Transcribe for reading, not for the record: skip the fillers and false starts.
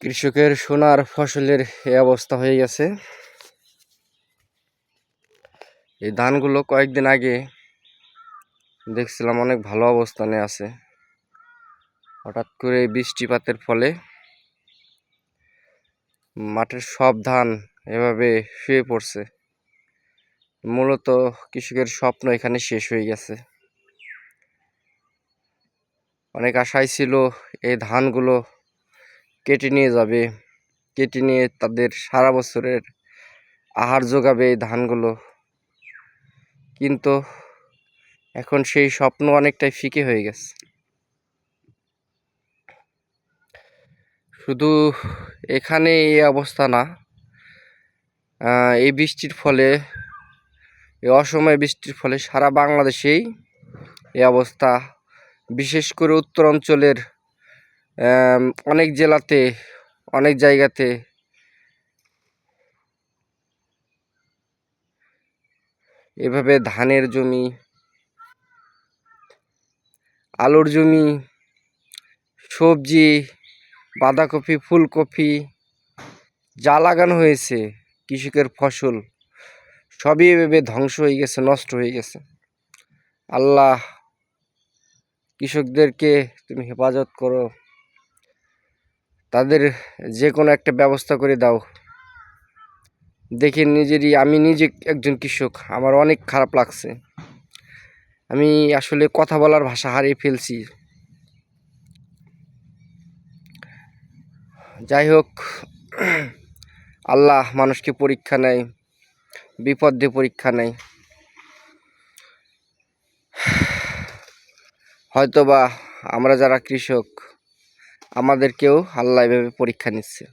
কৃষকের সোনার ফসলের এই অবস্থা হয়ে গেছে। এই ধানগুলো কয়েকদিন আগে দেখছিলাম অনেক ভালো অবস্থানে আছে, হঠাৎ করে বৃষ্টিপাতের ফলে মাঠের সব ধান এভাবে শুয়ে পড়ছে। মূলত কৃষকের স্বপ্ন এখানে শেষ হয়ে গেছে। অনেক আশাই ছিল এই ধানগুলো কেটে নিয়ে যাবে, কেটে নিয়ে তাদের সারা বছরের আহার যোগাবে এই ধানগুলো, কিন্তু এখন সেই স্বপ্ন অনেকটাই ফিকে হয়ে গেছে। শুধু এখানে এই অবস্থা না, এই বৃষ্টির ফলে, এই অসময়ে বৃষ্টির ফলে সারা বাংলাদেশেই এই অবস্থা। বিশেষ করে উত্তর অঞ্চলের অনেক জেলাতে, অনেক জায়গাতে এভাবে ধানের জমি, আলুর জমি, সবজি, বাঁধাকপি, ফুলকপি যা লাগানো হয়েছে, কৃষকের ফসল সবই এভাবে ধ্বংস হয়ে গেছে, নষ্ট হয়ে গেছে। আল্লাহ কৃষকদেরকে তুমি হেফাজত করো, তাদের যে কোনো একটা ব্যবস্থা করে দাও। দেখে আমি নিজে একজন কৃষক, আমার অনেক খারাপ লাগছে। আমি আসলে কথা বলার ভাষা হারিয়ে ফেলছি। যাই হোক, আল্লাহ মানুষকে পরীক্ষা নেয়, বিপদ দিয়ে পরীক্ষা নেয়। হয়তোবা আমরা যারা কৃষক, আমাদেরকেও আল্লাহ এভাবে পরীক্ষা নিচ্ছে।